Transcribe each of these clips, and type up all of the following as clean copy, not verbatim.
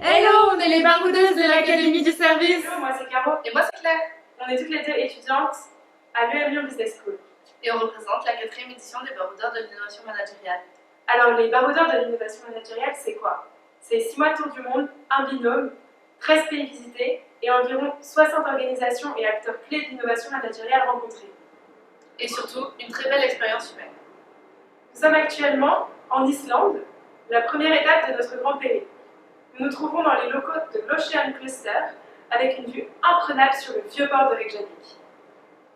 Hello, on est les baroudeuses de l'Académie du Service. Hello, moi c'est Caro. Et moi c'est Claire. On est toutes les deux étudiantes à l'UM Lyon Business School. Et on représente la 4e édition des baroudeurs de l'innovation managériale. Alors les baroudeurs de l'innovation managériale, c'est quoi? C'est 6 mois de tour du monde, un binôme, 13 pays visités et environ 60 organisations et acteurs clés de l'innovation managériale rencontrés. Et surtout, une très belle expérience humaine. Nous sommes actuellement en Islande, la première étape de notre grand périple. Nous nous trouvons dans les locaux de l'Ocean Cluster avec une vue imprenable sur le vieux port de Reykjavik.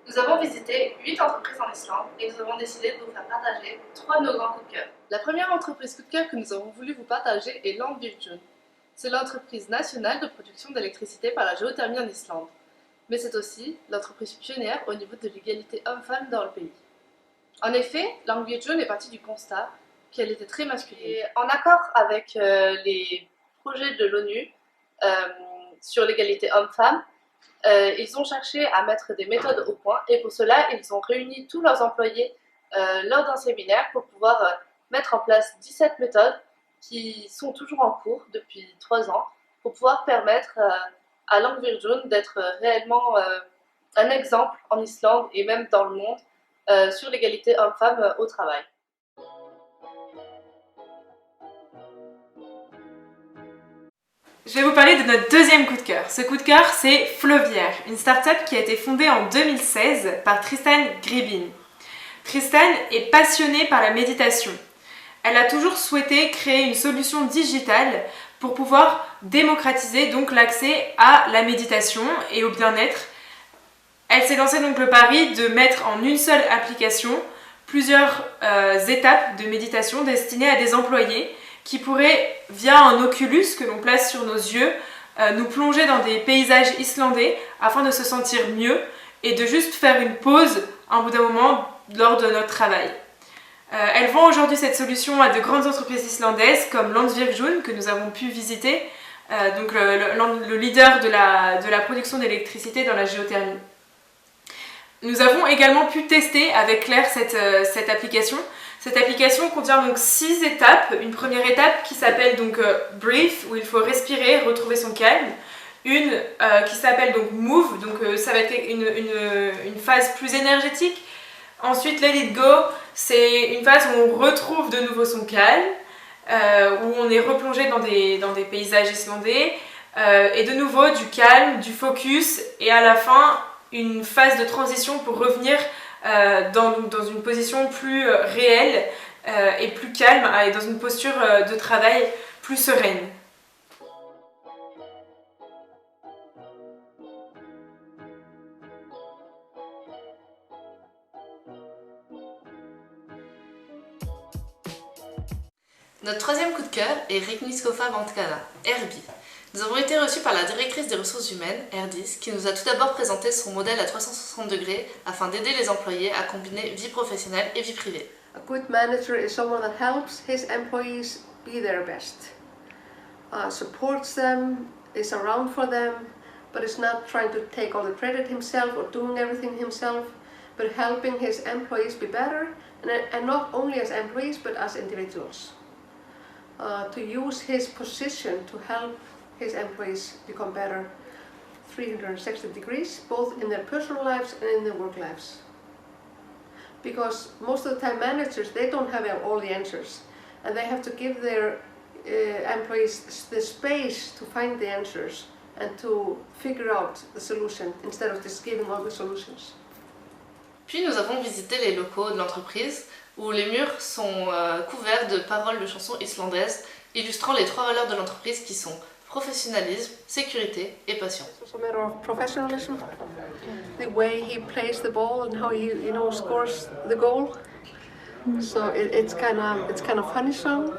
Nous avons visité 8 entreprises en Islande et nous avons décidé de vous faire partager 3 de nos grands coups de cœur. La première entreprise coup de cœur que nous avons voulu vous partager est Landsvirkjun. C'est l'entreprise nationale de production d'électricité par la géothermie en Islande. Mais c'est aussi l'entreprise pionnière au niveau de l'égalité homme-femme dans le pays. En effet, Landsvirkjun est partie du constat qu'elle était très masculine. Et en accord avec les projets de l'ONU sur l'égalité homme-femme, ils ont cherché à mettre des méthodes au point et pour cela, ils ont réuni tous leurs employés lors d'un séminaire pour pouvoir mettre en place 17 méthodes qui sont toujours en cours depuis 3 ans pour pouvoir permettre à Landsvirkjun d'être réellement un exemple en Islande et même dans le monde sur l'égalité homme-femme au travail. Je vais vous parler de notre deuxième coup de cœur. Ce coup de cœur, c'est Flovière, une start-up qui a été fondée en 2016 par Tristan Gribin. Tristan est passionnée par la méditation. Elle a toujours souhaité créer une solution digitale pour pouvoir démocratiser donc l'accès à la méditation et au bien-être. Elle s'est lancée donc le pari de mettre en une seule application plusieurs étapes de méditation destinées à des employés qui pourraient, via un Oculus que l'on place sur nos yeux, nous plonger dans des paysages islandais afin de se sentir mieux et de juste faire une pause un bout d'un moment lors de notre travail. Elles vendent aujourd'hui cette solution à de grandes entreprises islandaises comme Landsvirkjun que nous avons pu visiter, donc le leader de la production d'électricité dans la géothermie. Nous avons également pu tester avec Claire cette application. Cette application contient donc 6 étapes. Une première étape qui s'appelle donc Breathe, où il faut respirer, retrouver son calme. Une qui s'appelle donc Move, donc ça va être une phase plus énergétique. Ensuite, Let It Go, c'est une phase où on retrouve de nouveau son calme, où on est replongé dans des paysages islandais, et de nouveau du calme, du focus, et à la fin, une phase de transition pour revenir dans une position plus réelle et plus calme et dans une posture de travail plus sereine. Notre troisième coup de cœur est Rekniskova Vantkana, Herbie. Nous avons été reçus par la directrice des ressources humaines, Herdis, qui nous a tout d'abord présenté son modèle à 360 degrés afin d'aider les employés à combiner vie professionnelle et vie privée. A good manager is someone that helps his employees be their best, supports them, is around for them, but is not trying to take all the credit himself or doing everything himself, but helping his employees be better, and not only as employees but as individuals. To use his position to help his employees become better 360 degrees, both in their personal lives and in their work lives. Because most of the time managers, they don't have all the answers, and they have to give their employees the space to find the answers and to figure out the solution instead of just giving all the solutions. Puis nous avons visité les locaux de l'entreprise où les murs sont couverts de paroles de chansons islandaises illustrant les 3 valeurs de l'entreprise qui sont professionnalisme, sécurité et passion. It's a matter of professionalism, the way he plays the ball and how he, scores the goal. So it's kind of funny song,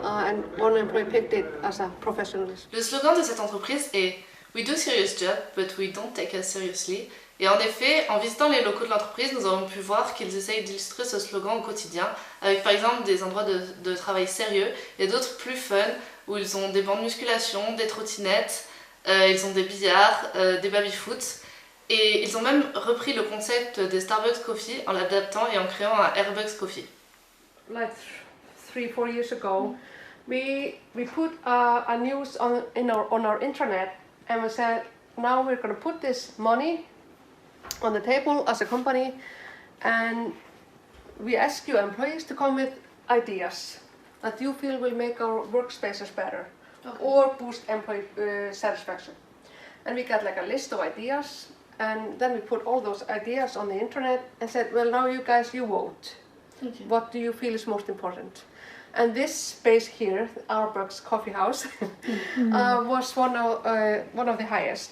and one employee picked it as a professionalism. Le slogan de cette entreprise est We do serious job, but we don't take us seriously, Et en effet, en visitant les locaux de l'entreprise, nous avons pu voir qu'ils essayent d'illustrer ce slogan au quotidien, avec par exemple des endroits de travail sérieux et d'autres plus fun, où ils ont des bancs de musculation, des trottinettes, ils ont des billards, des baby-foot. Et ils ont même repris le concept des Starbucks Coffee en l'adaptant et en créant un Airbucks Coffee. Like 3-4 years ago, we put a news on our internet, and we said now we're going to put this money on the table as a company, and we ask you employees to come with ideas that you feel will make our workspaces better or boost employee satisfaction. And we got like a list of ideas, and then we put all those ideas on the internet and said, well, now you guys, you vote. Okay. What do you feel is most important? And this space here, Starbucks Coffee House, was one of the highest.